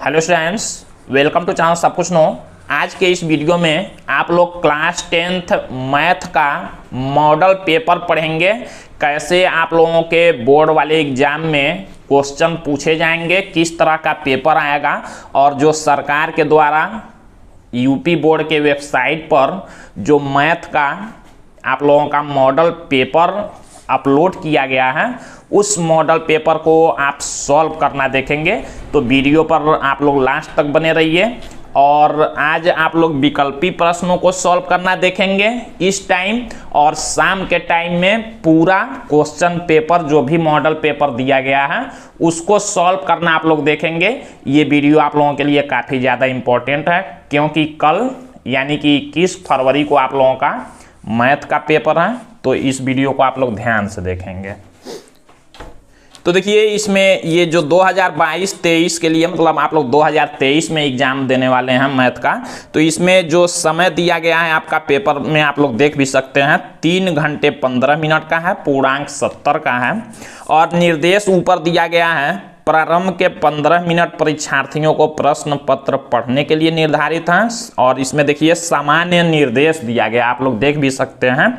Hello students, welcome to channel सब कुछ no. आज के इस वीडियो में आप लोग क्लास 10th मैथ का मॉडल पेपर पढ़ेंगे। कैसे आप लोगों के बोर्ड वाले एग्जाम में क्वेश्चन पूछे जाएंगे, किस तरह का पेपर आएगा, और जो सरकार के द्वारा यूपी बोर्ड के वेबसाइट पर जो मैथ का आप लोगों का मॉडल पेपर अपलोड किया गया है, उस मॉडल पेपर को आप सॉल्व करना देखेंगे। तो वीडियो पर आप लोग लास्ट तक बने रहिए। और आज आप लोग विकल्पी प्रश्नों को सॉल्व करना देखेंगे इस टाइम, और शाम के टाइम में पूरा क्वेश्चन पेपर जो भी मॉडल पेपर दिया गया है उसको सॉल्व करना आप लोग देखेंगे। ये वीडियो आप लोगों के लिए काफ़ी ज़्यादा इम्पोर्टेंट है, क्योंकि कल यानी कि 21 फरवरी को आप लोगों का मैथ का पेपर है। तो इस वीडियो को आप लोग ध्यान से देखेंगे। तो देखिए, इसमें ये जो 2022-23 के लिए, मतलब आप लोग 2023 में एग्जाम देने वाले हैं मैथ का, तो इसमें जो समय दिया गया है आपका पेपर में आप लोग देख भी सकते हैं, 3 घंटे 15 मिनट का है, पूर्णांक 70 का है। और निर्देश ऊपर दिया गया है, प्रारंभ के 15 मिनट परीक्षार्थियों को प्रश्न पत्र पढ़ने के लिए निर्धारित हैं। और इसमें देखिए सामान्य निर्देश दिया गया, आप लोग देख भी सकते हैं।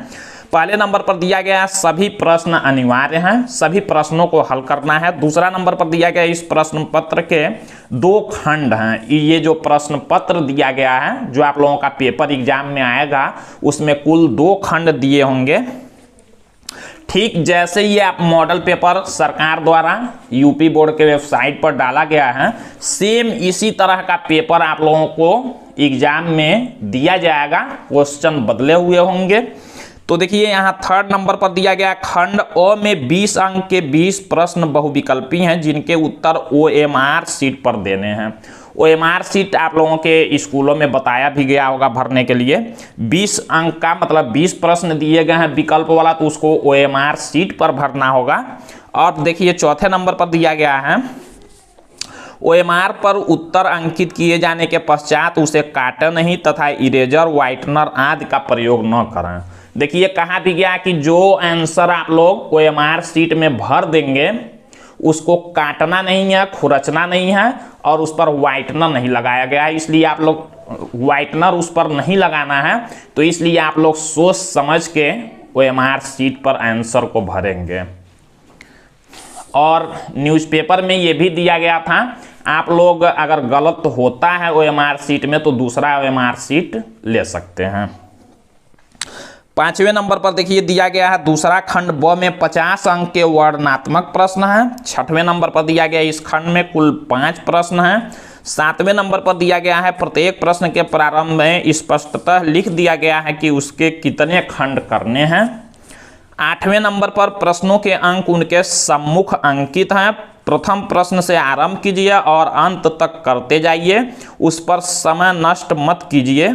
पहले नंबर पर दिया गया सभी प्रश्न अनिवार्य हैं, सभी प्रश्नों को हल करना है। दूसरा नंबर पर दिया गया इस प्रश्न पत्र के 2 खंड हैं। ये जो प्रश्न पत्र दिया गया है जो आप लोगों का पेपर एग्जाम में आएगा, उसमें कुल 2 खंड दिए होंगे। ठीक जैसे ये आप मॉडल पेपर सरकार द्वारा यूपी बोर्ड के वेबसाइट पर डाला गया है, सेम इसी तरह का पेपर आप लोगों को एग्जाम में दिया जाएगा। क्वेश्चन बदले हुए होंगे। तो देखिए यहाँ 3rd नंबर पर दिया गया खंड अ में 20 अंक के 20 प्रश्न बहुविकल्पी हैं, जिनके उत्तर OMR शीट पर देने हैं। OMR शीट आप लोगों के स्कूलों में बताया भी गया होगा भरने के लिए। 20 अंक का मतलब 20 प्रश्न दिए गए हैं विकल्प वाला, तो उसको OMR शीट पर भरना होगा। और देखिए 4थे नंबर पर दिया गया है, OMR पर उत्तर अंकित किए जाने के पश्चात उसे काटें नहीं तथा इरेजर, व्हाइटनर आदि का प्रयोग न करें। देखिए कहा भी गया कि जो आंसर आप लोग OMR शीट में भर देंगे उसको काटना नहीं है, खुरचना नहीं है, और उस पर व्हाइटनर नहीं लगाया गया है। इसलिए आप लोग व्हाइटनर उस पर नहीं लगाना है, तो इसलिए आप लोग सोच समझ के OMR शीट पर आंसर को भरेंगे। और न्यूज़पेपर में ये भी दिया गया था, आप लोग अगर गलत होता है OMR शीट में तो दूसरा OMR शीट ले सकते हैं। 5वें नंबर पर देखिए दिया गया है दूसरा खंड ब में 50 अंक के वर्णनात्मक प्रश्न हैं। 6वें नंबर पर दिया गया इस खंड में कुल 5 प्रश्न हैं। 7वें नंबर पर दिया गया है प्रत्येक प्रश्न के प्रारंभ में स्पष्टतः लिख दिया गया है कि उसके कितने खंड करने हैं। 8वें नंबर पर प्रश्नों के अंक उनके सम्मुख अंकित हैं। प्रथम प्रश्न से आरंभ कीजिए और अंत तक करते जाइए, उस पर समय नष्ट मत कीजिए।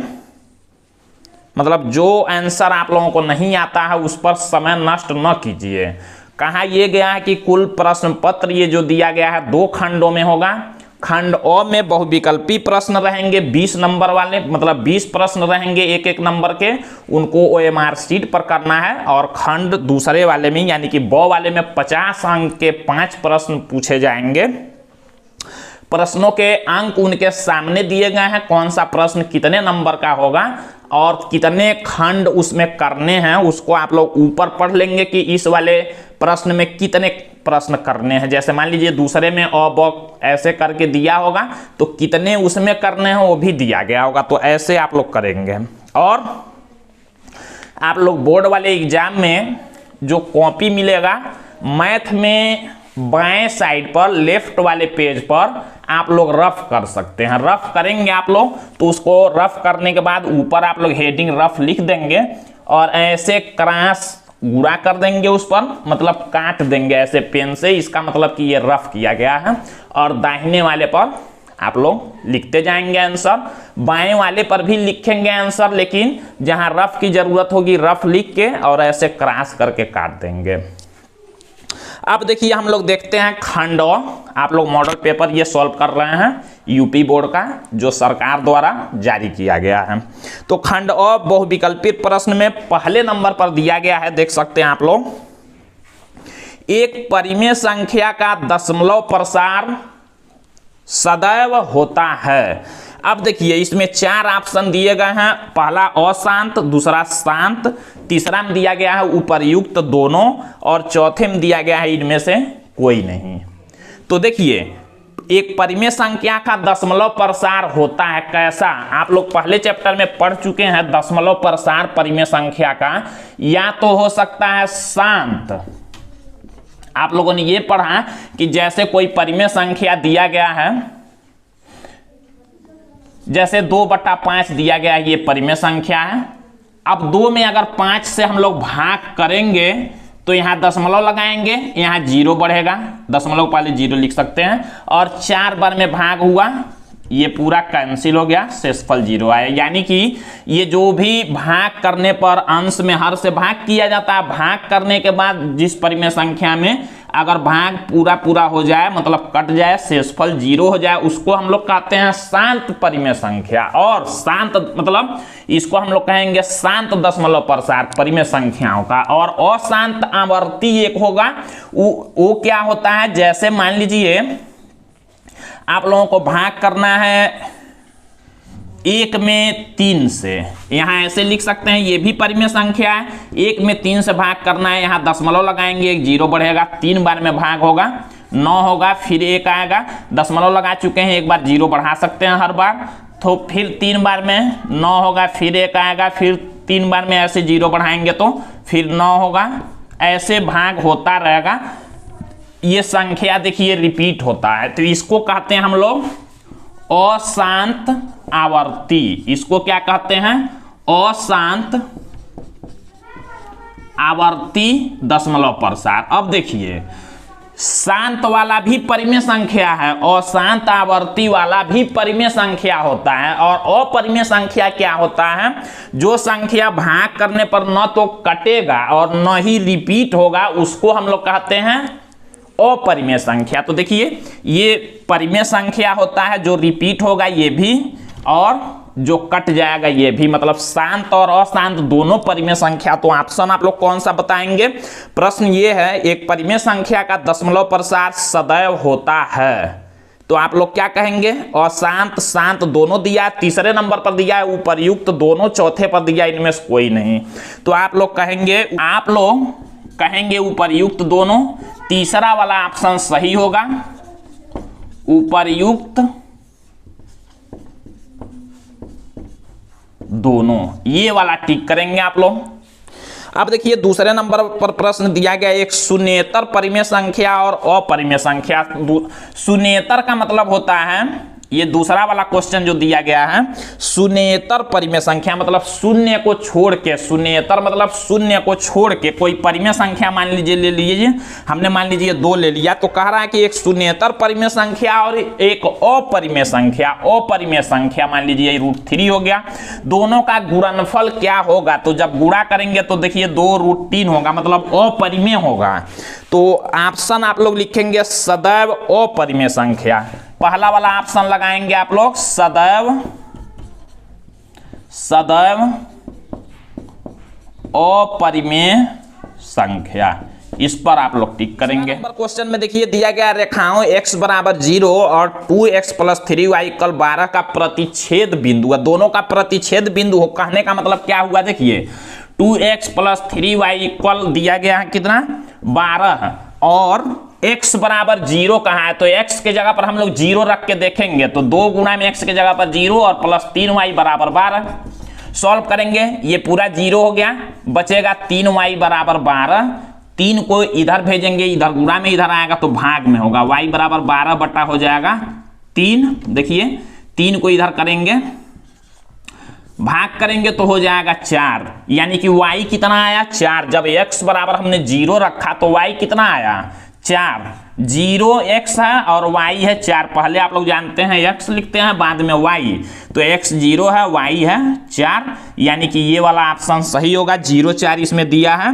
मतलब जो आंसर आप लोगों को नहीं आता है उस पर समय नष्ट न कीजिए। कहा यह गया है कि कुल प्रश्न पत्र ये जो दिया गया है 2 खंडों में होगा। खंड अ में बहुविकल्पी प्रश्न रहेंगे 20 नंबर वाले, मतलब 20 प्रश्न रहेंगे एक एक नंबर के, उनको OMR शीट पर करना है। और खंड दूसरे वाले में यानी कि ब वाले में 50 अंक के 5 प्रश्न पूछे जाएंगे। प्रश्नों के अंक उनके सामने दिए गए हैं, कौन सा प्रश्न कितने नंबर का होगा और कितने खंड उसमें करने हैं उसको आप लोग ऊपर पढ़ लेंगे कि इस वाले प्रश्न में कितने प्रश्न करने हैं। जैसे मान लीजिए दूसरे में अ ब ऐसे करके दिया होगा, तो कितने उसमें करने हैं वो भी दिया गया होगा, तो ऐसे आप लोग करेंगे। और आप लोग बोर्ड वाले एग्जाम में जो कॉपी मिलेगा मैथ में, बाएं साइड पर लेफ्ट वाले पेज पर आप लोग रफ कर सकते हैं। रफ करेंगे आप लोग तो उसको रफ करने के बाद ऊपर आप लोग हेडिंग रफ लिख देंगे और ऐसे क्रॉस गुणा कर देंगे उस पर, मतलब काट देंगे ऐसे पेन से, इसका मतलब कि ये रफ किया गया है। और दाहिने वाले पर आप लोग लिखते जाएंगे आंसर, बाएं वाले पर भी लिखेंगे आंसर, लेकिन जहां रफ की जरूरत होगी रफ लिख के और ऐसे क्रॉस करके काट देंगे। अब देखिए हम लोग देखते हैं खंड अ। आप लोग मॉडल पेपर ये सॉल्व कर रहे हैं यूपी बोर्ड का जो सरकार द्वारा जारी किया गया है। तो खंड अ बहुविकल्पित प्रश्न में पहले नंबर पर दिया गया है, देख सकते हैं आप लोग, एक परिमेय संख्या का दशमलव प्रसार सदैव होता है। अब देखिए इसमें 4 ऑप्शन दिए गए हैं, पहला अशांत, दूसरा शांत, तीसरा में दिया गया है उपर्युक्त दोनों, और चौथे में दिया गया है इनमें से कोई नहीं। तो देखिए एक परिमेय संख्या का दशमलव प्रसार होता है कैसा, आप लोग पहले चैप्टर में पढ़ चुके हैं दशमलव प्रसार परिमेय संख्या का। या तो हो सकता है शांत, आप लोगों ने ये पढ़ा कि जैसे कोई परिमेय संख्या दिया गया है, जैसे 2/5 दिया गया है, ये परिमेय संख्या है। अब 2 में अगर 5 से हम लोग भाग करेंगे तो यहां दशमलव लगाएंगे, यहां 0 बढ़ेगा, दशमलव पहले 0 लिख सकते हैं, और 4 बार में भाग हुआ, ये पूरा कैंसिल हो गया, शेषफल 0 आया। यानी कि ये जो भी भाग करने पर अंश में हर से भाग किया जाता है, भाग करने के बाद जिस परिमेय संख्या में अगर भाग पूरा हो जाए, मतलब कट जाए, शेषफल 0 हो जाए, उसको हम लोग कहते हैं शांत परिमेय संख्या। और शांत मतलब इसको हम लोग कहेंगे शांत दशमलव प्रसार परिमेय संख्याओं का। और अशांत आवर्ती एक होगा, वो क्या होता है, जैसे मान लीजिए आप लोगों को भाग करना है 1 में 3 से, यहां ऐसे लिख सकते हैं, ये भी परिमेय संख्या है। 1 में 3 से भाग करना है, यहां दशमलव लगाएंगे, 1 0 बढ़ेगा, 3 बार में भाग होगा, 9 होगा, फिर 1 आएगा, दशमलव लगा चुके हैं, 1 बार 0 बढ़ा सकते हैं हर बार, तो फिर 3 बार में 9 होगा, फिर 1 आएगा, फिर 3 बार में ऐसे 0 बढ़ाएंगे तो फिर 9 होगा, ऐसे भाग होता रहेगा। ये संख्या देखिए रिपीट होता है, तो इसको कहते हैं हम लोग अशांत आवर्ती। इसको क्या कहते हैं, अशांत आवर्ती दशमलव प्रसार। अब देखिए शांत वाला भी परिमेय संख्या है, अशांत आवर्ती वाला भी परिमेय संख्या होता है। और अपरिमेय संख्या क्या होता है, जो संख्या भाग करने पर न तो कटेगा और न ही रिपीट होगा, उसको हम लोग कहते हैं अपरिमेय संख्या। तो देखिए ये परिमेय संख्या होता है, जो रिपीट होगा ये भी, और जो कट जाएगा ये भी, मतलब शांत और अशांत दोनों परिमेय संख्या। तो ऑप्शन आप लोग कौन सा बताएंगे, प्रश्न ये है, एक परिमेय संख्या का दशमलव प्रसार सदैव होता है, तो आप लोग क्या कहेंगे, अशांत शांत दोनों दिया, तीसरे नंबर पर दिया है उपर्युक्त दोनों, चौथे पर दिया इनमें से कोई नहीं। तो आप लोग कहेंगे उपर्युक्त दोनों, तीसरा वाला ऑप्शन सही होगा, उपर्युक्त दोनों, ये वाला टिक करेंगे आप लोग। अब देखिए दूसरे नंबर पर प्रश्न दिया गया एक शून्येतर परिमेय संख्या और अपरिमेय संख्या। शून्येतर का मतलब होता है, ये दूसरा वाला क्वेश्चन जो दिया गया है, शून्येतर परिमेय संख्या मतलब शून्य को छोड़ के, शून्येतर मतलब शून्य को छोड़ के कोई परिमेय संख्या मान लीजिए ले लीजिए, हमने मान लीजिए 2 ले लिया, तो कह रहा है कि एक शून्येतर परिमेय संख्या और एक अपरिमेय संख्या, अपरिमेय संख्या मान लीजिए √3 हो गया, दोनों का गुणनफल क्या होगा, तो जब गुणा करेंगे तो देखिए 2√3 होगा, मतलब अपरिमेय होगा। तो ऑप्शन आप लोग लिखेंगे सदैव अपरिमेय संख्या, पहला वाला ऑप्शन लगाएंगे आप लोग, सदैव अपरिमेय संख्या, इस पर आप लोग टिक करेंगे। नंबर क्वेश्चन में देखिए दिया गया रेखाओं x = 0 और 2x + 3y = 12 का प्रतिच्छेद बिंदु है, दोनों का प्रतिच्छेद बिंदु हो, कहने का मतलब क्या हुआ, देखिए 2x + 3y = दिया गया है कितना 12, और x = 0 कहाँ है, तो x के जगह पर हम लोग 0 रख के देखेंगे, तो 2 गुणा में x के जगह पर 0 और +3y = 12। सॉल्व करेंगे, ये पूरा 0 हो गया, बचेगा 3y = 12, 3 को इधर भेजेंगे, इधर गुणा में इधर आएगा तो भाग में होगा, y = 12 बटा हो जाएगा 3। देखिए 3 को इधर करेंगे, भाग करेंगे तो हो जाएगा 4, यानी कि y कितना आया 4। जब x बराबर हमने 0 रखा तो y कितना आया 4, 0 x है और y है 4, पहले आप लोग जानते हैं x लिखते हैं बाद में y, तो x 0 है y है 4, यानी कि ये वाला ऑप्शन सही होगा, 0 4 इसमें दिया है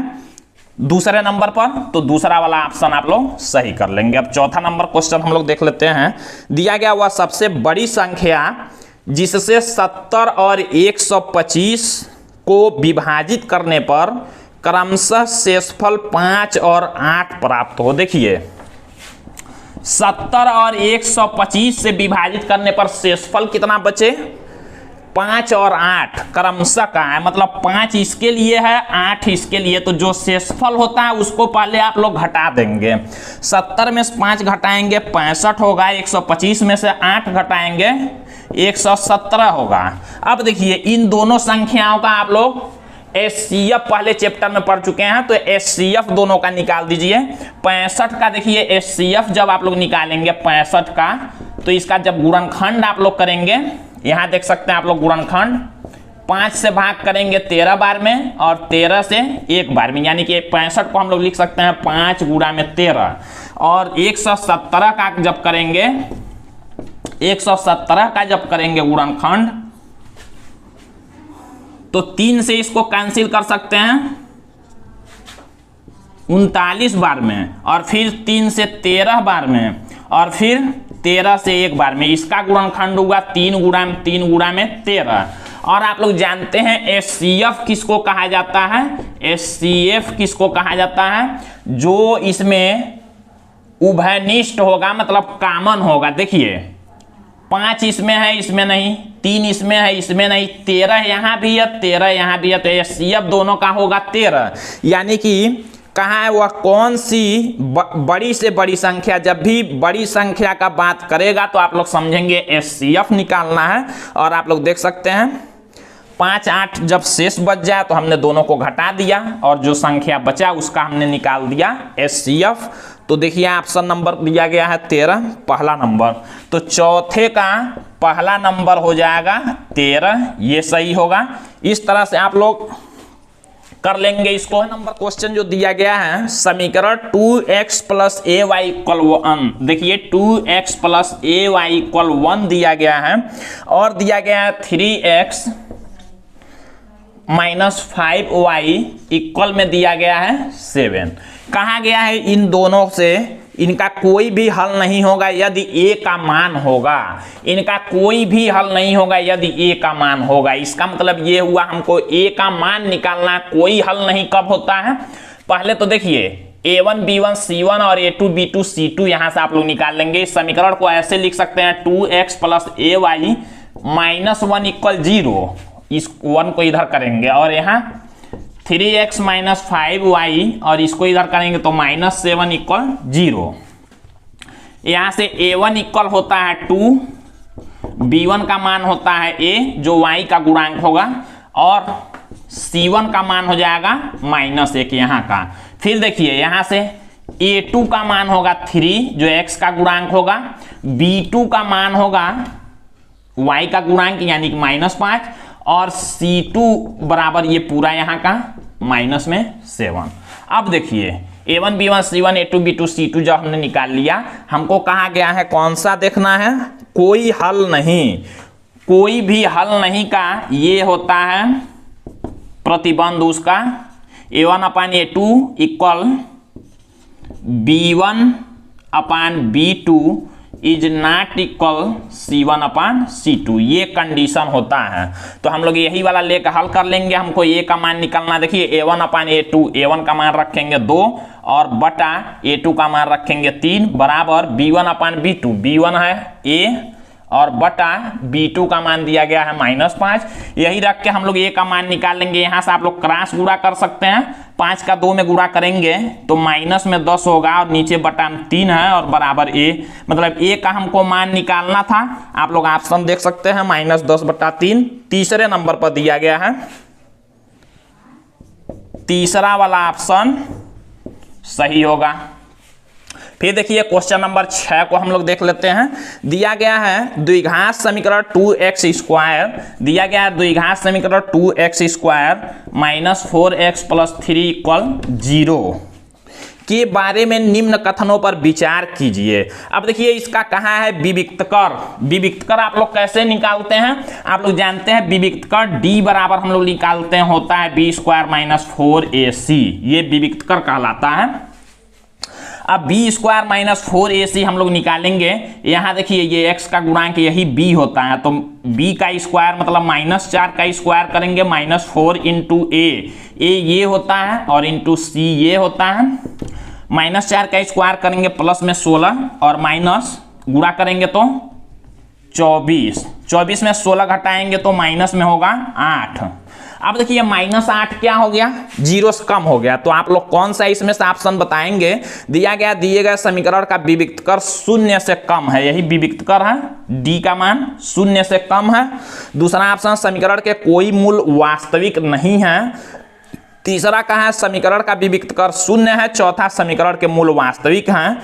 दूसरे नंबर पर, तो दूसरा वाला ऑप्शन आप लोग सही कर लेंगे। अब चौथा नंबर क्वेश्चन हम लोग देख लेते हैं, दिया गया वह सबसे बड़ी संख्या जिससे 70 और 125 को विभाजित करने पर क्रमशः शेषफल 5 और 8 प्राप्त हो। देखिए 70 और 125 से विभाजित करने पर शेषफल कितना बचे? 5 और 8 क्रमशः का है, मतलब 5 इसके लिए है, 8 इसके लिए। तो जो शेषफल होता है उसको पहले आप लोग घटा देंगे। 70 में से 5 घटाएंगे 65 होगा, 125 में से 8 घटाएंगे 117 होगा। अब देखिए इन दोनों संख्याओं का आप लोग एचसीएफ पहले चैप्टर में पढ़ चुके हैं, तो एचसीएफ दोनों का निकाल दीजिए। 65 का देखिए एचसीएफ जब आप लोग निकालेंगे 65 का, तो इसका जब गुणनखंड आप लोग करेंगे, यहां देख सकते हैं आप लोग गुणनखंड 5 से भाग करेंगे 13 बार में और 13 से 1 बार में, यानी कि 65 को हम लोग लिख सकते हैं 5 गुणा में 13। और 117 का जब करेंगे, 117 का जब करेंगे गुणनखंड, तो 3 से इसको कैंसिल कर सकते हैं 39 बार में, और फिर 3 से 13 बार में, और फिर 13 से 1 बार में। इसका गुणनखंड हुआ 3 गुणा में 13। और आप लोग जानते हैं एचसीएफ किसको कहा जाता है? एचसीएफ किसको कहा जाता है? जो इसमें उभयनिष्ठ होगा, मतलब कॉमन होगा। देखिए 5 इसमें है, इसमें नहीं, 3 इसमें है, इसमें नहीं, 13 यहाँ भी है, 13 यहाँ भी है, तो एचसीएफ दोनों का होगा 13। यानी कि कहाँ है वह कौन सी बड़ी से बड़ी संख्या, जब भी बड़ी संख्या का बात करेगा तो आप लोग समझेंगे एचसीएफ निकालना है। और आप लोग देख सकते हैं 5, 8 जब शेष बच जाए तो हमने दोनों को घटा दिया और जो संख्या बचा उसका हमने निकाल दिया एचसीएफ। तो देखिए ऑप्शन नंबर दिया गया है 13 पहला नंबर, तो चौथे का पहला नंबर हो जाएगा 13, ये सही होगा। इस तरह से आप लोग कर लेंगे इसको। नंबर क्वेश्चन जो दिया गया है, समीकरण 2x + ay = 1। देखिए 2x + ay = 1 दिया गया है, और दिया गया है 3x - 5y इक्वल में दिया गया है 7। कहा गया है इन दोनों से इनका कोई भी हल नहीं होगा यदि a का मान होगा। इनका कोई भी हल नहीं होगा यदि a का मान होगा। इसका मतलब ये हुआ हमको a का मान निकालना, कोई हल नहीं कब होता है? पहले तो देखिए a1 b1 c1 और a2 b2 c2 यहां से आप लोग निकाल लेंगे। इस समीकरण को ऐसे लिख सकते हैं 2x + ay - 1 = 0। इस 1 को इधर करेंगे और यहाँ 3x - 5y और इसको इधर करेंगे तो -7 = 0। यहाँ से a1 इक्वल होता है 2, b1 का मान होता है a जो y का गुणांक होगा, और c1 का मान हो जाएगा -1 यहाँ का। फिर देखिए यहाँ से a2 का मान होगा 3 जो x का गुणांक होगा, b2 का मान होगा y का गुणांक यानी कि -5, और c2 बराबर ये पूरा यहाँ का -7। अब देखिए a1 b1 c1 a2 b2 c2 जब हमने निकाल लिया, हमको कहा गया है कौन सा देखना है? कोई हल नहीं, कोई भी हल नहीं का ये होता है प्रतिबंध उसका। a1/a2 = b1/b2 is not equal c1/c2, ये कंडीशन होता है। तो हम लोग यही वाला लेकर हल कर लेंगे। हमको a का मान निकालना, देखिए a1/a2, a1 का मान रखेंगे 2 और बटा a2 का मान रखेंगे 3 बराबर b1/b2, b1 है a और बटा b2 का मान दिया गया है -5। यही रख के हम लोग a का मान निकाल लेंगे। यहाँ से आप लोग क्रॉस गुणा कर सकते हैं, 5 का 2 में गुणा करेंगे तो -10 होगा और नीचे बटा 3 है और बराबर a, मतलब a का हमको मान निकालना था। आप लोग ऑप्शन देख सकते हैं -10/3 तीसरे नंबर पर दिया गया है। तीसरा वाला ऑप्शन सही होगा। फिर देखिए क्वेश्चन नंबर 6 को हम लोग देख लेते हैं। दिया गया है द्विघात समीकरण 2x² दिया गया है द्विघात समीकरण 2x² - 4x + 3 = 0 के बारे में निम्न कथनों पर विचार कीजिए। अब देखिए इसका कहा है विविक्तकर। विविक्तकर आप लोग कैसे निकालते हैं? आप लोग जानते हैं विविक्तकर d बराबर हम लोग निकालते हैं होता है b² - 4ac, ये विविक्तकर कहलाता है। अब b² - 4ac हम लोग निकालेंगे। यहाँ देखिए ये x का गुणांक यही b होता है, तो b का स्क्वायर मतलब -4 का स्क्वायर करेंगे -4 × a ये होता है और × c ये होता है -4 का स्क्वायर करेंगे प्लस में 16 और माइनस गुणा करेंगे तो 24। 24 में 16 घटाएंगे तो माइनस में होगा 8। अब देखिए -8 क्या हो गया, 0 से कम हो गया। तो आप लोग कौन सा इसमें से ऑप्शन बताएंगे। दिया गए समीकरण का विविक्तकर 0 से कम है, यही विविक्तकर है, डी का मान 0 से कम है। दूसरा ऑप्शन समीकरण के कोई मूल वास्तविक नहीं है। तीसरा कहा है समीकरण का विविक्तकर 0 है। चौथा समीकरण के मूल वास्तविक हैं।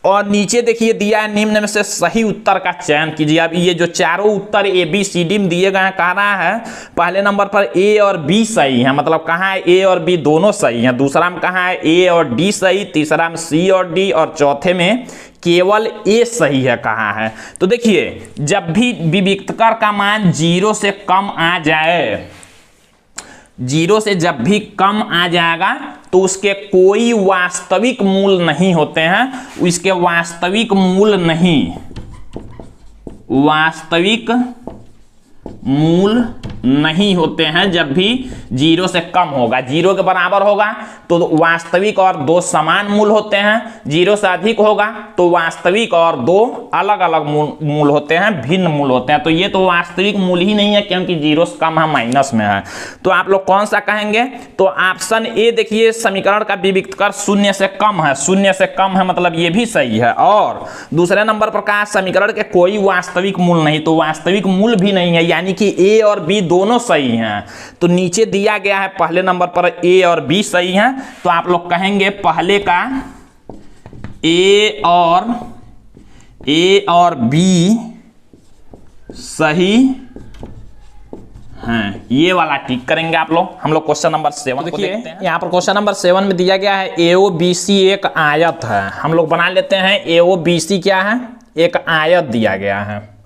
और नीचे देखिए दिया है निम्न में से सही उत्तर का चयन कीजिए। अब ये जो चारों उत्तर ए बी सी डी में दिए गए हैं, कह रहा है पहले नंबर पर ए और बी सही है, मतलब कहाँ है ए और बी दोनों सही हैं। दूसरा में कहाँ है ए और डी सही, तीसरा में सी और डी, और चौथे में केवल ए सही है कहाँ है। तो देखिए जब भी विविक्तकर का मान 0 से कम आ जाए, 0 से जब भी कम आ जाएगा तो उसके कोई वास्तविक मूल नहीं होते हैं, इसके वास्तविक मूल नहीं होते हैं। जब भी 0 से कम होगा, 0 के बराबर होगा तो वास्तविक और 2 समान मूल होते हैं। 0 से अधिक होगा तो वास्तविक और 2 अलग अलग मूल होते हैं, भिन्न मूल होते हैं। तो ये तो वास्तविक मूल ही नहीं है क्योंकि 0 से कम है, माइनस में है। तो आप लोग कौन सा कहेंगे, तो ऑप्शन ए देखिए समीकरण का विविक्तकर 0 से कम है, 0 से कम है मतलब ये भी सही है। और दूसरे नंबर पर कहा समीकरण के कोई वास्तविक मूल नहीं, तो वास्तविक मूल भी नहीं है, यानी कि ए और बी दोनों सही हैं। तो नीचे दिया गया है पहले नंबर पर ए और बी सही हैं, तो आप लोग कहेंगे पहले का ए और बी सही हैं, ये वाला टिक करेंगे आप लोग। हम लोग क्वेश्चन नंबर 7 देखिए, यहाँ पर क्वेश्चन नंबर 7 में दिया गया है AOBC एक आयत है। हम लोग बना लेते हैं AOBC क्या है, एक आयत दिया गया है।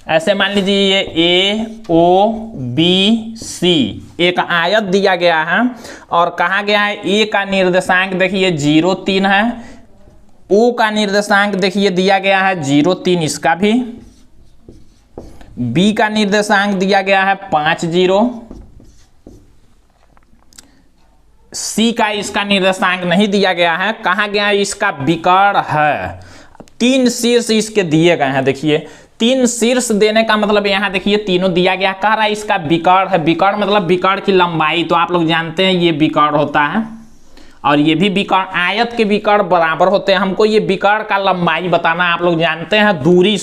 ऐसे मान लीजिए ये AOBC एक आयत दिया गया है और कहा गया है ए का निर्देशांक देखिए 0 3 है, ओ का निर्देशांक देखिए दिया गया है 0 3, इसका भी बी का निर्देशांक दिया गया है 5 0, सी का इसका निर्देशांक नहीं दिया गया है, कहा गया है इसका विकर्ण है। 3 शीर्ष इसके दिए गए हैं। देखिए 3 शीर्ष देने का मतलब यहाँ देखिए तीनों दिया गया, कह रहा है इसका विकर्ण है। विकर्ण मतलब विकर्ण की लंबाई, तो आप लोग जानते हैं ये विकर्ण होता है और ये भी विकर्ण, आयत के विकर्ण बराबर होते हैं। हमको ये विकर्ण का लंबाई बताना, आप लोग जानते हैं दूरी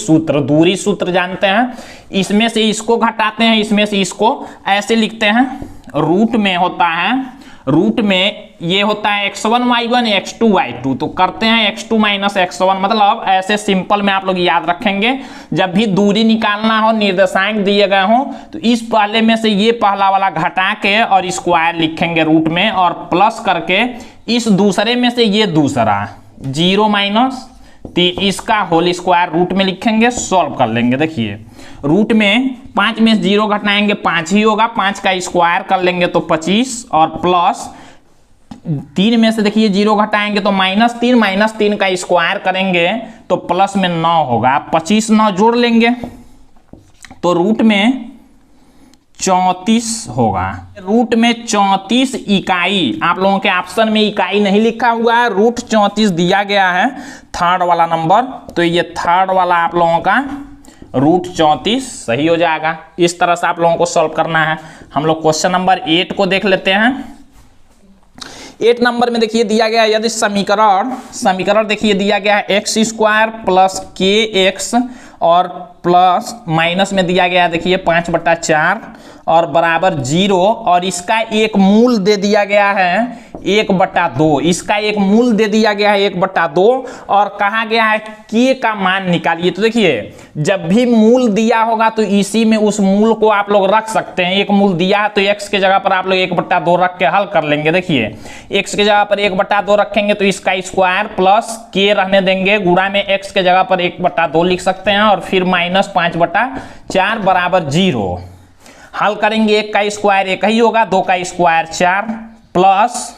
सूत्र जानते हैं। इसमें से इसको घटाते हैं, इसमें से इसको ऐसे लिखते हैं, रूट में होता है, रूट में ये होता है x1 y1 x2 y2, तो करते हैं x2 माइनस x1, मतलब ऐसे सिंपल में आप लोग याद रखेंगे। जब भी दूरी निकालना हो, निर्देशांक दिए गए हो, तो इस पहले में से ये पहला वाला घटा के और स्क्वायर लिखेंगे रूट में, और प्लस करके इस दूसरे में से ये दूसरा 0 माइनस 3 इसका होल स्क्वायर रूट में लिखेंगे, सॉल्व कर लेंगे। देखिए रूट में 5 में 0 घटाएंगे 5 ही होगा, 5 का स्क्वायर कर लेंगे तो 25, और प्लस 3 में से देखिए 0 घटाएंगे तो -3 का स्क्वायर करेंगे तो प्लस में 9 होगा, 25 9 जोड़ लेंगे तो रूट में 34 होगा। रूट में 34 इकाई, आप लोगों के ऑप्शन में इकाई नहीं लिखा हुआ है, रूट 34 दिया गया है, थर्ड वाला नंबर, तो ये थर्ड वाला आप लोगों का रूट 34 सही हो जाएगा। इस तरह से आप लोगों को सॉल्व करना है। हम लोग क्वेश्चन नंबर 8 को देख लेते हैं। 8 नंबर में देखिए दिया गया है, यदि समीकरण देखिए दिया गया है x² प्लस kx और प्लस माइनस में दिया गया है देखिए 5/4 और बराबर 0, और इसका एक मूल दे दिया गया है 1/2, इसका एक मूल दे दिया गया है 1/2, और कहा गया है k का मान निकालिए। तो देखिए जब भी मूल दिया होगा तो इसी में उस मूल को आप लोग रख सकते हैं। एक मूल दिया है तो x के जगह पर आप लोग 1/2 रख के हल कर लेंगे। देखिए x के जगह पर 1/2 रखेंगे तो इसका स्क्वायर प्लस k रहने देंगे, गुणा में x के जगह पर 1/2 लिख सकते हैं, और फिर माइनस 5/4 बराबर 0। हल करेंगे, 1 का स्क्वायर 1 ही होगा, 2 का स्क्वायर 4 प्लस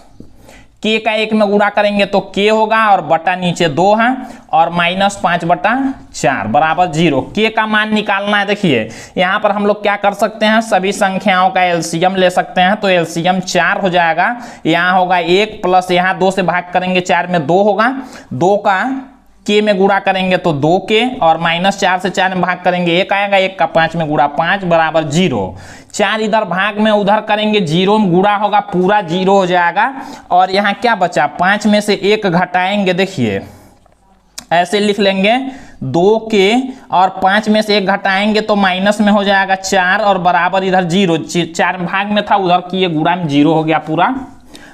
के का 1 में गुणा करेंगे तो के होगा और बटा नीचे 2 है और -5/4 बराबर 0। के का मान निकालना है। देखिए यहाँ पर हम लोग क्या कर सकते हैं, सभी संख्याओं का एलसीएम ले सकते हैं। तो एलसीएम 4 हो जाएगा, यहाँ होगा 1 प्लस यहाँ 2 से भाग करेंगे 4 में 2 होगा, 2 का के में गुणा करेंगे तो 2 के और -4 से 4 में भाग करेंगे 1 आएगा, 1 का 5 में गुणा 5 बराबर 0। 4 इधर भाग में उधर करेंगे 0 में गुणा होगा पूरा 0 हो जाएगा और यहाँ क्या बचा 5 में से 1 घटाएंगे। देखिए ऐसे लिख लेंगे 2 के और 5 में से 1 घटाएंगे तो माइनस में हो जाएगा 4 और बराबर इधर 0। 4 भाग में था उधर किए गुणा में 0 हो गया पूरा।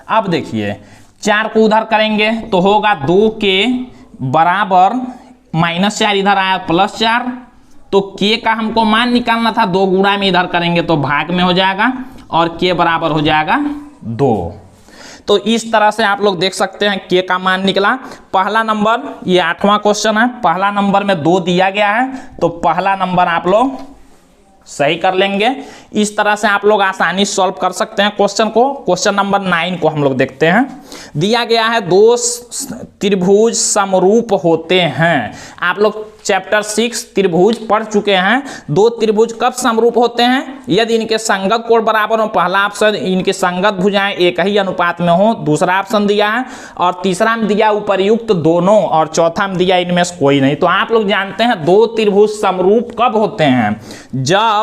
अब देखिए 4 को उधर करेंगे तो होगा 2 के बराबर -4 इधर आया +4। तो के का हमको मान निकालना था, 2 गुणा में इधर करेंगे तो भाग में हो जाएगा और के बराबर हो जाएगा 2। तो इस तरह से आप लोग देख सकते हैं के का मान निकला। पहला नंबर, ये 8वां क्वेश्चन है, पहला नंबर में 2 दिया गया है तो पहला नंबर आप लोग सही कर लेंगे। इस तरह से आप लोग आसानी सॉल्व कर सकते हैं क्वेश्चन को। क्वेश्चन नंबर 9 को हम लोग देखते हैं। दिया गया है 2 त्रिभुज समरूप होते हैं। आप लोग चैप्टर 6 त्रिभुज पढ़ चुके हैं। 2 त्रिभुज कब समरूप होते हैं, यदि इनके संगत कोण बराबर हो। पहला ऑप्शन इनके संगत भुजाएं एक ही अनुपात में हो, दूसरा ऑप्शन दिया है, और तीसरा में दिया उपर्युक्त दोनों, और चौथा में दिया इनमें से कोई नहीं। तो आप लोग जानते हैं 2 त्रिभुज समरूप कब होते हैं, जब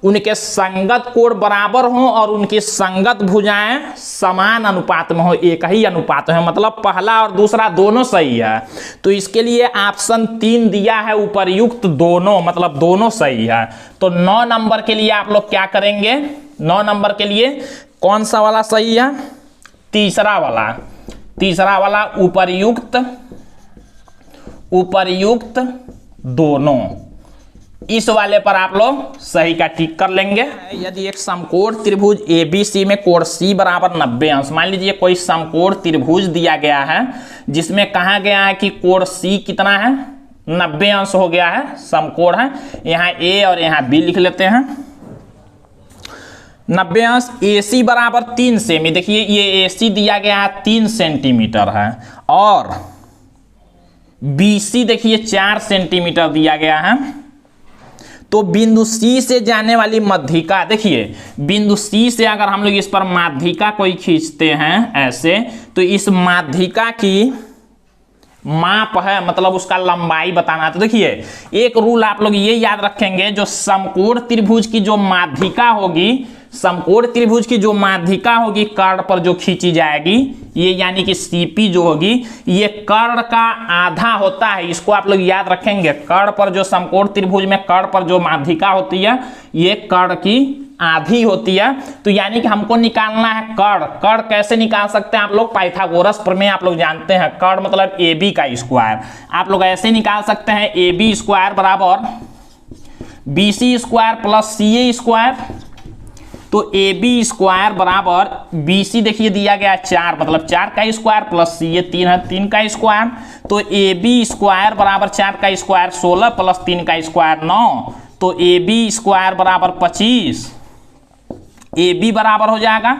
उनके संगत कोण बराबर हो और उनकी संगत भुजाएं समान अनुपात में हो, एक ही अनुपात में, मतलब पहला और दूसरा दोनों सही है। तो इसके लिए ऑप्शन 3 दिया है उपर्युक्त दोनों, मतलब दोनों सही है। तो 9 नंबर के लिए आप लोग क्या करेंगे, 9 नंबर के लिए कौन सा वाला सही है, तीसरा वाला उपर्युक्त दोनों, इस वाले पर आप लोग सही का टिक कर लेंगे। यदि एक समकोण त्रिभुज ABC में कोण C बराबर 90 अंश, मान लीजिए कोई समकोण त्रिभुज दिया गया है जिसमें कहा गया है कि कोण C कितना है, 90 अंश हो गया है, समकोण है। यहाँ A और यहाँ B लिख लेते हैं। 90 अंश, AC बराबर 3 सेमी। देखिए ये AC दिया गया है 3 सेंटीमीटर है और BC देखिए 4 सेंटीमीटर दिया गया है। तो बिंदु C से जाने वाली माध्यिका, देखिए बिंदु C से अगर हम लोग इस पर माध्यिका कोई खींचते हैं ऐसे, तो इस माध्यिका की माप है, मतलब उसका लंबाई बताना। तो देखिए एक रूल आप लोग ये याद रखेंगे, जो समकोण त्रिभुज की जो माध्यिका होगी, समकोण त्रिभुज की जो माध्यिका होगी कर्ण पर जो खींची जाएगी, ये यानी कि CP जो होगी, ये कर्ण का आधा होता है। इसको आप लोग याद रखेंगे। कर्ण पर जो समकोण त्रिभुज में कर्ण पर जो माध्यिका होती है, ये कर्ण की आधी होती है। तो यानी कि हमको निकालना है कर्ण। कर्ण कैसे निकाल सकते हैं आप लोग, पाइथागोरस प्रमेय आप लोग जानते हैं। कर्ण मतलब AB का स्क्वायर। आप लोग ऐसे निकाल सकते हैं AB स्क्वायर बराबर BC square plus CA square. तो AB स्क्वायर बराबर BC देखिए दिया गया 4, मतलब 4 का स्क्वायर प्लस CA 3 है, 3 का स्क्वायर। तो AB स्क्वायर बराबर 4 का स्क्वायर 16 प्लस 3 का स्क्वायर 9। तो AB स्क्वायर बराबर 25। AB बराबर हो जाएगा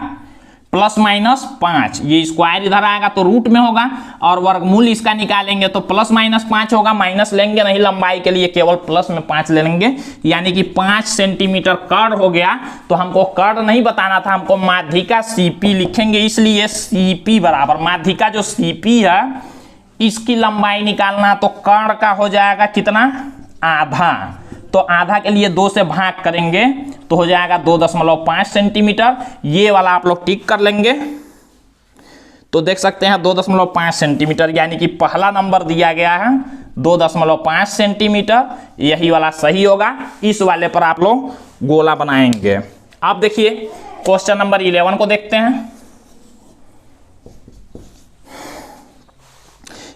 ±5। ये स्क्वायर इधर आएगा तो रूट में होगा और वर्गमूल इसका निकालेंगे तो ±5 होगा। माइनस लेंगे नहीं लंबाई के लिए, केवल प्लस में 5 ले लेंगे, यानी कि 5 सेंटीमीटर कर्ण हो गया। तो हमको कर्ण नहीं बताना था, हमको माध्यिका CP लिखेंगे। इसलिए CP बराबर माध्यिका जो CP है इसकी लंबाई निकालना, तो कर्ण का हो जाएगा कितना, आधा। तो आधा के लिए 2 से भाग करेंगे तो हो जाएगा 2.5 सेंटीमीटर। ये वाला आप लोग टिक कर लेंगे। तो देख सकते हैं 2.5 सेंटीमीटर, यानी कि पहला नंबर दिया गया है 2.5 सेंटीमीटर, यही वाला सही होगा। इस वाले पर आप लोग गोला बनाएंगे। अब देखिए क्वेश्चन नंबर 11 को देखते हैं।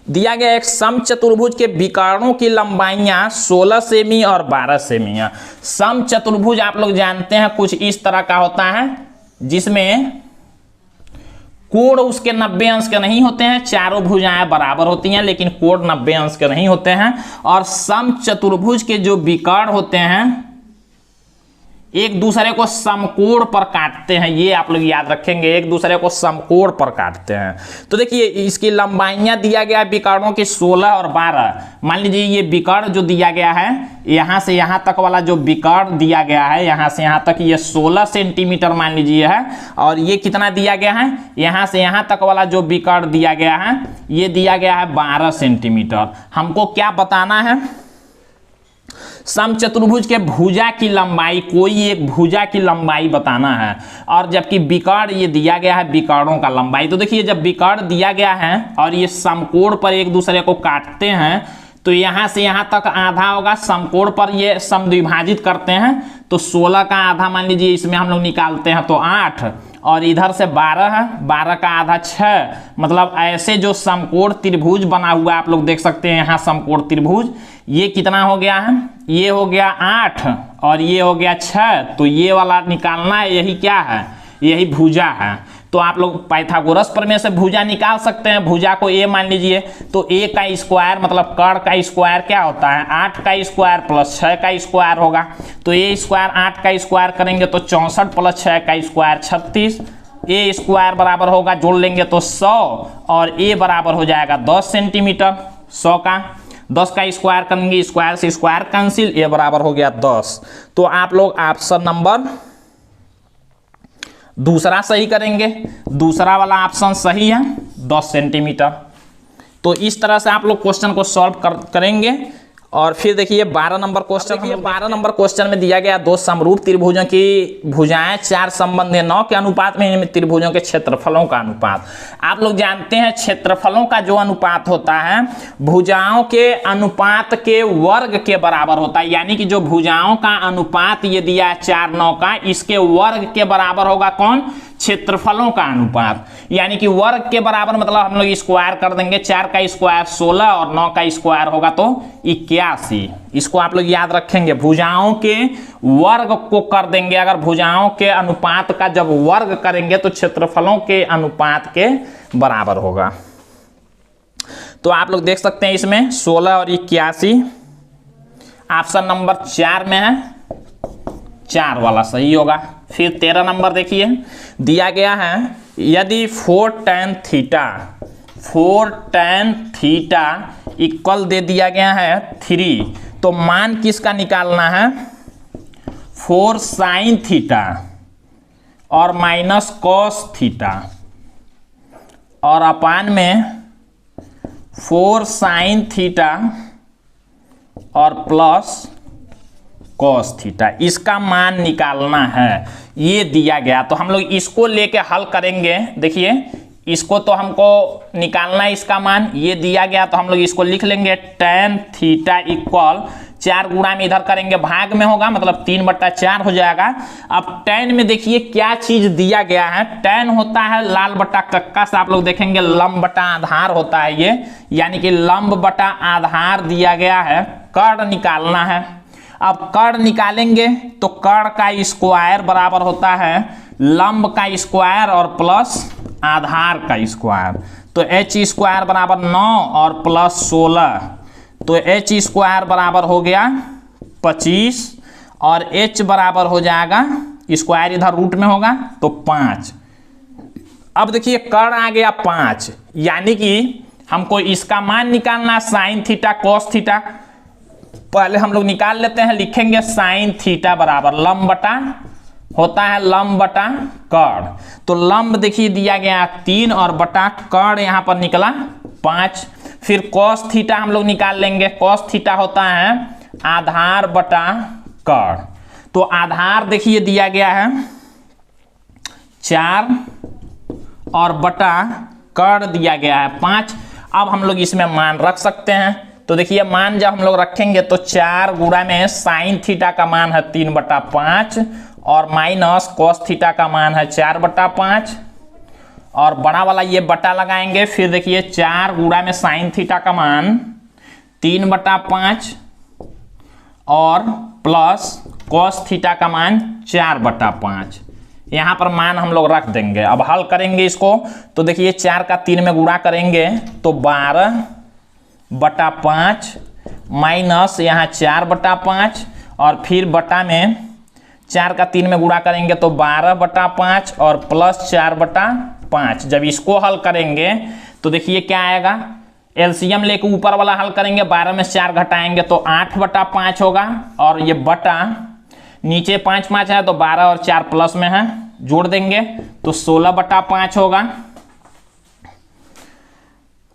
दिया गया एक समचतुर्भुज के विकर्णों की लंबाइयां 16 सेमी और 12 सेमी है। समचतुर्भुज आप लोग जानते हैं कुछ इस तरह का होता है, जिसमें कोण उसके 90 अंश के नहीं होते हैं, चारों भुजाएं बराबर होती हैं, लेकिन कोण 90 अंश के नहीं होते हैं। और समचतुर्भुज के जो विकर्ण होते हैं एक दूसरे को समकोण पर काटते हैं, ये आप लोग याद रखेंगे, एक दूसरे को समकोण पर काटते हैं। तो देखिए इसकी लंबाइयां दिया गया है विकर्णों की 16 और 12। मान लीजिए ये विकर्ण जो दिया गया है, यहां से यहां तक वाला जो विकर्ण दिया गया है, यहां से यहां तक ये 16 सेंटीमीटर मान लीजिए है, और ये कितना दिया गया है, यहां से यहां तक वाला जो विकर्ण दिया गया है ये दिया गया है 12 सेंटीमीटर। हमको क्या बताना है, समचतुर्भुज के भुजा की लंबाई, कोई एक भुजा की लंबाई बताना है, और जबकि विकर्ण ये दिया गया है विकर्णों का लंबाई। तो देखिए जब विकर्ण दिया गया है और ये समकोण पर एक दूसरे को काटते हैं तो यहां से यहां तक आधा होगा, समकोण पर ये समद्विभाजित करते हैं तो 16 का आधा मान लीजिए इसमें हम लोग निकालते हैं तो 8, और इधर से 12 है, 12 का आधा 6, मतलब ऐसे जो समकोण त्रिभुज बना हुआ है आप लोग देख सकते हैं यहाँ समकोण त्रिभुज, ये कितना हो गया है, ये हो गया 8 और ये हो गया 6, तो ये वाला निकालना है, यही क्या है, यही भुजा है। तो आप लोग पाइथागोरस प्रमेय से भुजा निकाल सकते हैं। भुजा को ए मान लीजिए, तो ए का स्क्वायर मतलब कर्ण का स्क्वायर क्या होता है, 8 का स्क्वायर प्लस 6 का स्क्वायर होगा। तो ए स्क्वायर 8 का स्क्वायर करेंगे तो 64 प्लस 6 का स्क्वायर 36, ए स्क्वायर बराबर होगा, जोड़ लेंगे तो 100, और ए बराबर हो जाएगा 10 सेंटीमीटर। 100 का 10 का स्क्वायर करेंगे, स्क्वायर से स्क्वायर कैंसिल, ए बराबर हो गया 10। तो आप लोग ऑप्शन नंबर दूसरा सही करेंगे, दूसरा वाला ऑप्शन सही है 10 सेंटीमीटर। तो इस तरह से आप लोग क्वेश्चन को सॉल्व करेंगे। और फिर देखिए 12 नंबर क्वेश्चन, 12 नंबर क्वेश्चन में दिया गया दो समरूप त्रिभुजों की भुजाएं 4 संबंध 9 के अनुपात में त्रिभुजों के क्षेत्रफलों का अनुपात। आप लोग जानते हैं क्षेत्रफलों का जो अनुपात होता है भुजाओं के अनुपात के वर्ग के बराबर होता है, यानी कि जो भुजाओं का अनुपात ये दिया है 4 9 का, इसके वर्ग के बराबर होगा कौन, क्षेत्रफलों का अनुपात। यानी कि वर्ग के बराबर मतलब हम लोग स्क्वायर कर देंगे, 4 का स्क्वायर 16 और 9 का स्क्वायर होगा तो 81। इसको आप लोग याद रखेंगे, भुजाओं के वर्ग को कर देंगे, अगर भुजाओं के अनुपात का जब वर्ग करेंगे तो क्षेत्रफलों के अनुपात के बराबर होगा। तो आप लोग देख सकते हैं इसमें 16 और 81 ऑप्शन नंबर 4 में है, 4 वाला सही होगा। फिर 13 नंबर देखिए, दिया गया है यदि 4 tan थीटा इक्वल दे दिया गया है 3, तो मान किसका निकालना है, 4 sin थीटा और माइनस cos थीटा, और अपान में 4 sin थीटा और प्लस cos थीटा, इसका मान निकालना है। ये दिया गया तो हम लोग इसको लेके हल करेंगे। देखिए इसको तो हमको निकालना है इसका मान, ये दिया गया तो हम लोग इसको लिख लेंगे tan थीटा इक्वल 4 गुणा में इधर करेंगे भाग में होगा, मतलब 3/4 हो जाएगा। अब tan में देखिए क्या चीज दिया गया है, tan होता है लाल बटा कक्का से आप लोग देखेंगे लंब बटा आधार होता है ये, यानी कि लंब बटा आधार दिया गया है, कर्ण निकालना है। अब कर्ण निकालेंगे तो कर्ण का स्क्वायर बराबर होता है लंब का स्क्वायर और प्लस आधार का स्क्वायर, तो h स्क्वायर बराबर 9 और प्लस 16, तो h स्क्वायर बराबर हो गया 25 और h बराबर हो जाएगा, स्क्वायर इधर रूट में होगा तो 5। अब देखिए कर्ण आ गया 5, यानी कि हमको इसका मान निकालना साइन थीटा कॉस थीटा। पहले हम लोग निकाल लेते हैं, लिखेंगे साइन थीटा बराबर लंब बटा होता है लंब बटा कर्ण, तो लंब देखिए दिया गया 3 और बटा कर्ण यहाँ पर निकला 5। फिर cos थीटा हम लोग निकाल लेंगे, cos थीटा होता है आधार बटा कर्ण, तो आधार देखिए दिया गया है 4 और बटा कर्ण दिया गया है 5। अब हम लोग इसमें मान रख सकते हैं, तो देखिए मान जब हम लोग रखेंगे तो 4 गुणा में साइन थीटा का मान है 3/5 और माइनस cos थीटा का मान है 4/5, और बड़ा वाला ये बटा लगाएंगे। फिर देखिए 4 गुणा में साइन थीटा का मान 3/5 और प्लस cos थीटा का मान 4/5, यहाँ पर मान हम लोग रख देंगे। अब हल करेंगे इसको, तो देखिए 4 का 3 में गुणा करेंगे तो 12/5 माइनस यहाँ 4/5 और फिर बटा में 4 का 3 में गुणा करेंगे तो 12/5 और प्लस 4/5। जब इसको हल करेंगे तो देखिए क्या आएगा, एलसीएम लेके ऊपर वाला हल करेंगे, 12 में 4 घटाएंगे तो 8/5 होगा, और ये बटा नीचे 5 है तो 12 और 4 प्लस में है, जोड़ देंगे तो 16/5 होगा।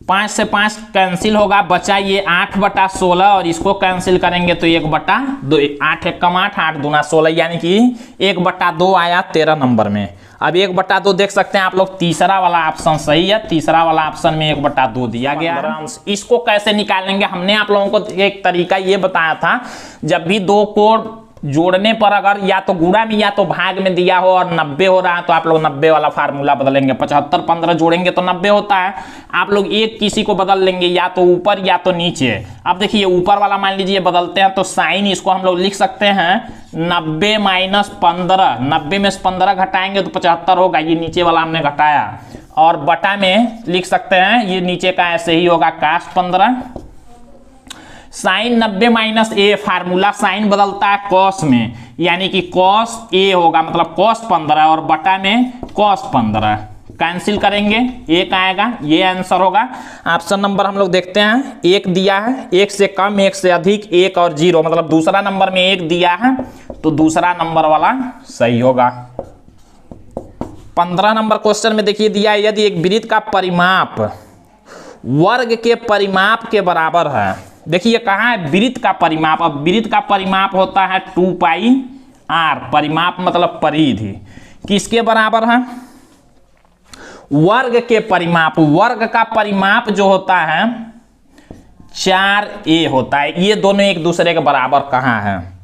5 से 5 कैंसिल होगा, बचा ये 8/16 और इसको कैंसिल करेंगे तो 1/2, 8 1 कम 8, 8 दूना 16, यानी कि 1/2 आया 13 नंबर में। अब 1/2 देख सकते हैं आप लोग, तीसरा वाला ऑप्शन सही है, तीसरा वाला ऑप्शन में 1/2 दिया गया है। इसको कैसे निकालेंगे, हमने आप लोगों को एक तरीका ये बताया था, जब भी दो को जोड़ने पर अगर या तो गुणा में या तो भाग में दिया हो और 90 हो रहा है तो आप लोग 90 वाला फार्मूला बदलेंगे। 75 15 जोड़ेंगे तो 90 होता है, आप लोग एक किसी को बदल लेंगे, या तो ऊपर या तो नीचे। अब देखिए ऊपर वाला मान लीजिए बदलते हैं तो साइन इसको हम लोग लिख सकते हैं 90 माइनस 15, 90 में से 15 घटाएंगे तो 75 होगा, ये नीचे वाला हमने घटाया, और बटा में लिख सकते हैं ये नीचे का ऐसे ही होगा cos 15। साइन 90 माइनस ए, फार्मूला साइन बदलता है कॉस में, यानी कि कॉस ए होगा, मतलब cos 15 और बटा में cos 15, कैंसिल करेंगे 1 आएगा, ये आंसर होगा। ऑप्शन नंबर हम लोग देखते हैं, 1 दिया है, 1 से कम 1 से अधिक 1 और 0, मतलब दूसरा नंबर में 1 दिया है तो दूसरा नंबर वाला सही होगा। 15 नंबर क्वेश्चन में देखिए दिया, यदि एक वृत्त का परिमाप वर्ग के परिमाप के बराबर है। देखिए कहाँ है वृत्त का परिमाप, अब वृत्त का परिमाप होता है 2πr, परिमाप मतलब परिधि, किसके बराबर है, वर्ग के परिमाप। वर्ग का परिमाप जो होता है 4a होता है, ये दोनों एक दूसरे के बराबर कहाँ है,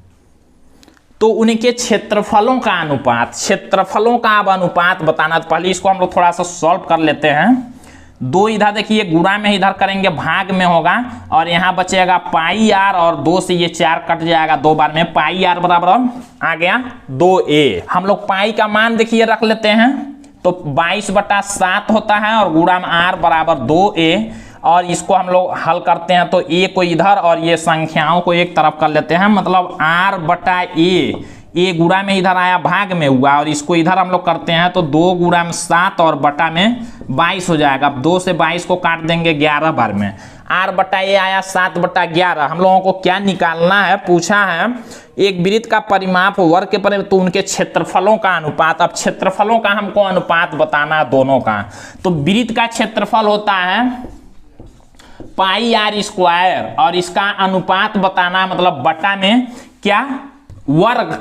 तो उनके क्षेत्रफलों का अनुपात, क्षेत्रफलों का अब अनुपात बताना, तो पहले इसको हम लोग थोड़ा सा सॉल्व कर लेते हैं। 2 इधर देखिए गुणा में इधर करेंगे भाग में होगा, और यहाँ बचेगा πr, और 2 से ये 4 कट जाएगा 2 बार में, πr बराबर आ गया 2a। हम लोग पाई का मान देखिए रख लेते हैं तो 22/7 होता है, और गुणा में r बराबर 2a, और इसको हम लोग हल करते हैं तो a को इधर और ये संख्याओं को एक तरफ कर लेते हैं, मतलब r/a, ये गुणा में इधर आया भाग में हुआ, और इसको इधर हम लोग करते हैं तो 2 गुणा में 7 और बटा में 22 हो जाएगा। अब 2 से 22 को काट देंगे 11 बार में, r/a आया 7/11। हम लोगों को क्या निकालना है, पूछा है एक वृत्त का परिमाप वर्ग के परिमाप, तो उनके क्षेत्रफलों का अनुपात। अब क्षेत्रफलों का हमको अनुपात बताना है दोनों का, तो वृत्त का क्षेत्रफल होता है πr², और इसका अनुपात बताना मतलब बटा में क्या, वर्ग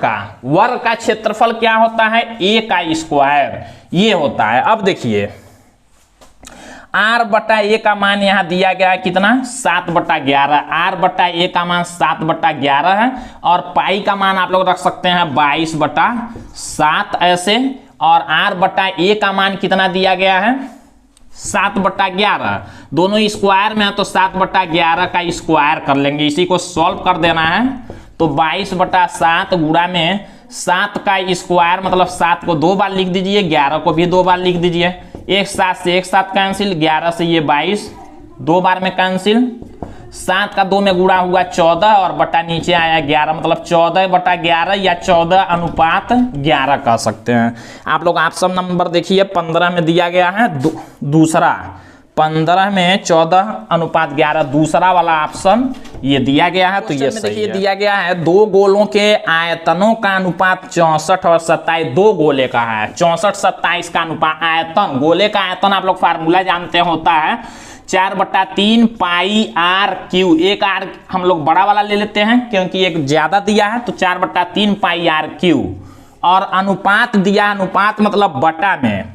का क्षेत्रफल क्या होता है, a², ये होता है। अब देखिए r/a का मान यहां दिया गया है कितना, 7/11, r/a का मान 7/11 है, और पाई का मान आप लोग रख सकते हैं 22/7 ऐसे, और r/a का मान कितना दिया गया है 7/11, दोनों स्क्वायर में है तो 7/11 का स्क्वायर कर लेंगे, इसी को सॉल्व कर देना है तो 22/7 गुणा में 7 का स्क्वायर, मतलब 7 को 2 बार लिख दीजिए, 11 को भी 2 बार लिख दीजिए, 1 7 से 1 7 कैंसिल, 11 से ये 22 2 बार में कैंसिल, 7 का 2 में गुणा हुआ 14, और बटा नीचे आया 11, मतलब 14/11 या 14:11 कह सकते हैं। आप लोग ऑप्शन नंबर देखिए 15 में दिया गया है दूसरा, 15 में 14:11 दूसरा वाला ऑप्शन ये दिया गया है, तो ये सही है। दिया गया है 2 गोलों के आयतनों का अनुपात 64 और 27, 2 गोले का है 64 27 का अनुपात। आयतन, गोले का आयतन आप लोग फार्मूला जानते हैं, होता है 4/3 πr²। एक r हम लोग बड़ा वाला ले लेते हैं क्योंकि एक ज्यादा दिया है, तो 4/3 πr², और अनुपात दिया, अनुपात मतलब बटा में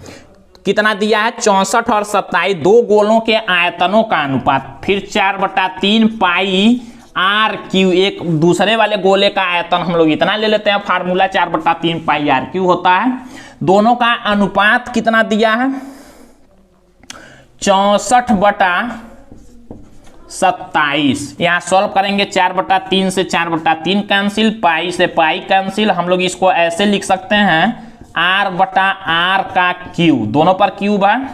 कितना दिया है 64 और 27, 2 गोलों के आयतनों का अनुपात, फिर 4/3 πr², एक दूसरे वाले गोले का आयतन हम लोग इतना ले लेते हैं, फार्मूला 4/3 πr² होता है। दोनों का अनुपात कितना दिया है 64/27, यहाँ सॉल्व करेंगे 4/3 से 4/3 कैंसिल, पाई से पाई कैंसिल, हम लोग इसको ऐसे लिख सकते हैं r/r का क्यूब, दोनों पर क्यूब है,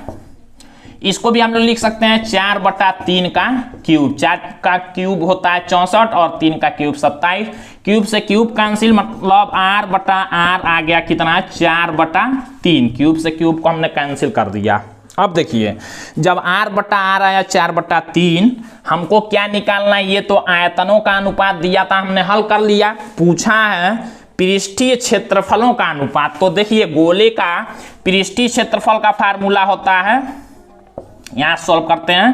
इसको भी हम लोग लिख सकते हैं 4/3 का क्यूब। 4 का क्यूब होता है 64 और 3 का क्यूब 27। क्यूब से क्यूब कैंसिल, मतलब r/r आ गया कितना 4/3। क्यूब से क्यूब को हमने कैंसिल कर दिया। अब देखिए जब r/r आया 4/3, हमको क्या निकालना है, ये तो आयतनों का अनुपात दिया था, हमने हल कर लिया। पूछा है पृष्ठीय क्षेत्रफलों का अनुपात। तो देखिए गोले का पृष्ठीय क्षेत्रफल का फार्मूला होता है, यहां सॉल्व करते हैं।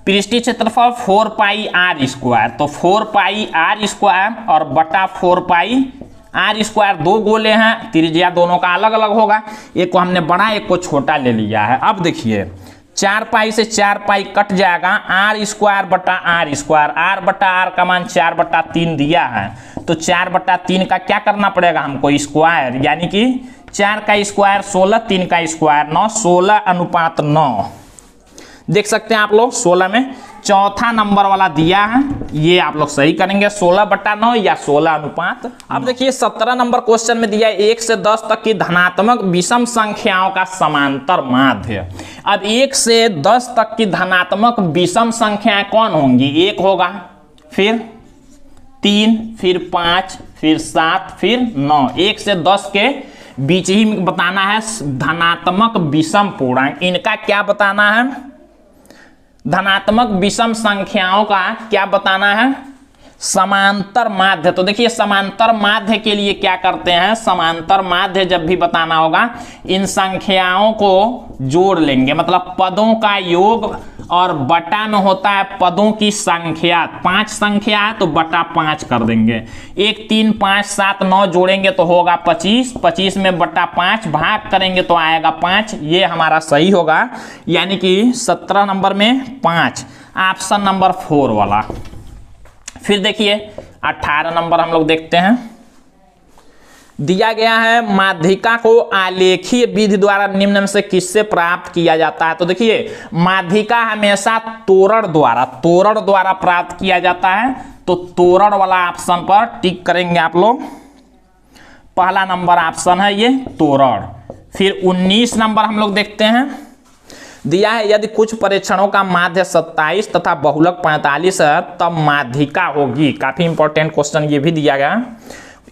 पृष्ठीय क्षेत्रफल 4πr²। तो 4πr² और बटा 4πr²। दो गोले हैं, त्रिज्या दोनों का अलग अलग होगा, एक को हमने बड़ा एक को छोटा ले लिया है। अब देखिए 4π से 4π कट जाएगा, r² r का मान 4/3 दिया है, तो 4/3 का क्या करना पड़ेगा हमको, स्क्वायर, यानी कि 4 का स्क्वायर 16, 3 का स्क्वायर 9, 16:9। देख सकते हैं आप लोग 16 में चौथा नंबर वाला दिया है, ये आप लोग सही करेंगे 16/9 या 16:9। अब देखिए 17 नंबर क्वेश्चन में दिया है 1 से 10 तक की धनात्मक विषम संख्याओं का समांतर माध्य। अब 1 से 10 तक की धनात्मक विषम संख्याएं कौन होंगी, 1 होगा, फिर 3, फिर 5, फिर 7, फिर 9। 1 से 10 के बीच ही बताना है धनात्मक विषम पूर्णांक। इनका क्या बताना है, धनात्मक विषम संख्याओं का क्या बताना है, समांतर माध्य। तो देखिए समांतर माध्य के लिए क्या करते हैं, समांतर माध्य जब भी बताना होगा इन संख्याओं को जोड़ लेंगे, मतलब पदों का योग, और बटा में होता है पदों की संख्या। 5 संख्या है तो बटा 5 कर देंगे। 1, 3, 5, 7, 9 जोड़ेंगे तो होगा 25। 25 में बटा 5 भाग करेंगे तो आएगा 5। ये हमारा सही होगा, यानी कि 17 नंबर में 5, ऑप्शन नंबर 4 वाला। फिर देखिए 18 नंबर हम लोग देखते हैं। दिया गया है माध्यिका को आलेखीय विधि द्वारा निम्न में से किससे प्राप्त किया जाता है। तो देखिए माध्यिका हमेशा तोरण द्वारा प्राप्त किया जाता है, तो तोरण वाला ऑप्शन पर टिक करेंगे आप लोग। पहला नंबर ऑप्शन है ये तोरण। फिर 19 नंबर हम लोग देखते हैं। दिया है यदि कुछ परीक्षणों का माध्य 27 तथा बहुलक 45 है तब माध्यिका होगी। काफी इंपॉर्टेंट क्वेश्चन ये भी दिया गया।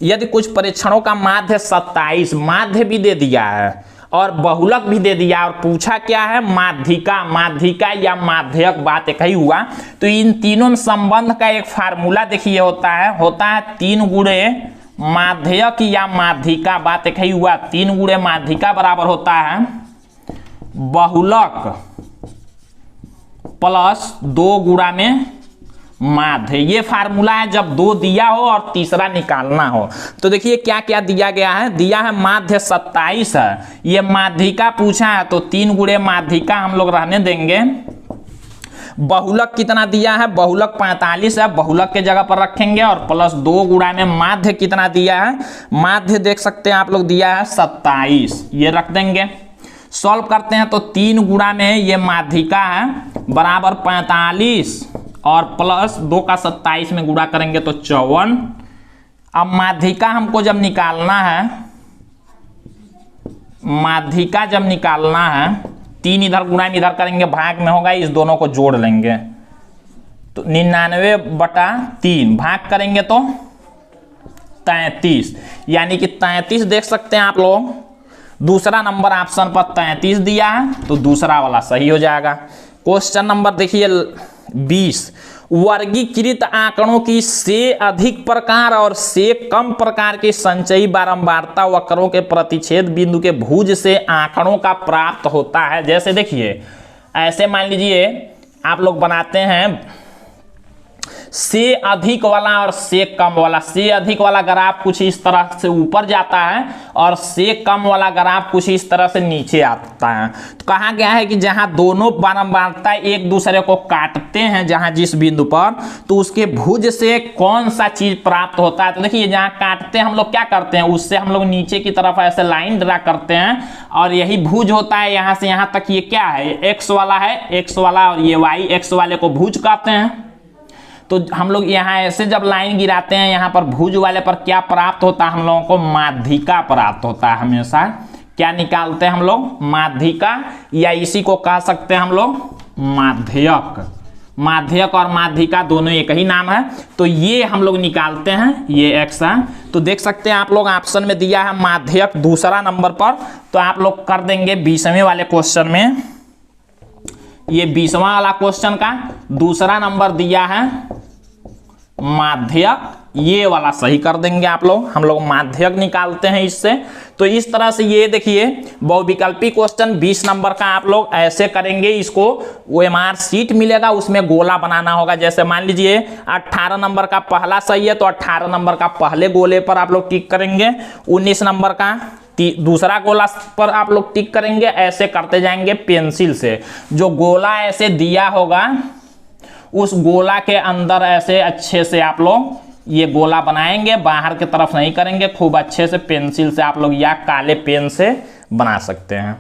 यदि कुछ परीक्षणों का माध्य 27, माध्य भी दे दिया है और बहुलक भी दे दिया, और पूछा क्या है माध्यिका या माध्यक, बात एक ही हुआ। तो इन तीनों में संबंध का एक फार्मूला देखिए होता है 3 गुणे माध्यक या माध्यिका, बात एक ही हुआ। 3 गुणे माध्यिका बराबर होता है बहुलक प्लस 2 गुणा में माध्य। ये फार्मूला है जब 2 दिया हो और तीसरा निकालना हो। तो देखिए क्या क्या दिया गया है, दिया है माध्य 27 है, ये माध्यिका पूछा है तो 3 गुणे माध्यिका हम लोग रहने देंगे। बहुलक कितना दिया है, बहुलक 45 है, बहुलक के जगह पर रखेंगे, और प्लस 2 गुणा में माध्य कितना दिया है, माध्य देख सकते हैं आप लोग दिया है 27, ये रख देंगे। सॉल्व करते हैं तो 3 गुणा में ये माध्यिका है बराबर 45 और प्लस 2 का 27 में गुणा करेंगे तो 54। अब माध्यिका हमको जब निकालना है, माध्यिका जब निकालना है 3 इधर गुणा में इधर करेंगे, भाग में होगा, इस दोनों को जोड़ लेंगे तो 99/3 भाग करेंगे तो 33, यानी कि 33 देख सकते हैं आप लोग। दूसरा नंबर ऑप्शन पर 33 दिया है तो दूसरा वाला सही हो जाएगा। क्वेश्चन नंबर देखिए 20। वर्गीकृत आंकड़ों की से अधिक प्रकार और से कम प्रकार के संचयी बारंबारता वक्रों के प्रतिच्छेद बिंदु के भुज से आंकड़ों का प्राप्त होता है। जैसे देखिए ऐसे मान लीजिए आप लोग बनाते हैं से अधिक वाला और से कम वाला। से अधिक वाला ग्राफ कुछ इस तरह से ऊपर जाता है और से कम वाला ग्राफ कुछ इस तरह से नीचे आता है। तो कहा गया है कि जहां दोनों बारंबारता एक दूसरे को काटते हैं, जहां जिस बिंदु पर, तो उसके भुज से कौन सा चीज प्राप्त होता है। तो देखिए जहां काटते हैं हम लोग क्या करते हैं, उससे हम लोग नीचे की तरफ ऐसे लाइन ड्रा करते हैं और यही भुज होता है। यहां से यहां तक ये क्या है, एक्स वाला है, एक्स वाला, और ये वाई, एक्स वाले को भुज कहते हैं। तो हम लोग यहाँ ऐसे जब लाइन गिराते हैं, यहाँ पर भुज वाले पर क्या प्राप्त होता है हम लोगों को, माध्यिका प्राप्त होता है हमेशा। क्या निकालते हैं हम लोग, माध्यिका, या इसी को कह सकते हैं हम लोग माध्यक। माध्यक और माध्यिका दोनों एक ही नाम है, तो ये हम लोग निकालते हैं, ये x है। तो देख सकते हैं आप लोग ऑप्शन में दिया है माध्यक दूसरा नंबर पर, तो आप लोग कर देंगे 20वें वाले क्वेश्चन में, ये 20वां वाला क्वेश्चन का दूसरा नंबर दिया है माध्यक, ये वाला सही कर देंगे आप लोग। हम लोग माध्यक निकालते हैं इससे। तो इस तरह से ये देखिए बहुविकल्पी क्वेश्चन 20 नंबर का आप लोग ऐसे करेंगे, इसको OMR शीट मिलेगा, उसमें गोला बनाना होगा। जैसे मान लीजिए 18 नंबर का पहला सही है, तो 18 नंबर का पहले गोले पर आप लोग टिक करेंगे, 19 नंबर का दूसरा गोला पर आप लोग टिक करेंगे, ऐसे करते जाएंगे पेंसिल से। जो गोला ऐसे दिया होगा उस गोला के अंदर ऐसे अच्छे से आप लोग ये गोला बनाएंगे, बाहर की तरफ नहीं करेंगे, खूब अच्छे से पेंसिल से आप लोग या काले पेन से बना सकते हैं।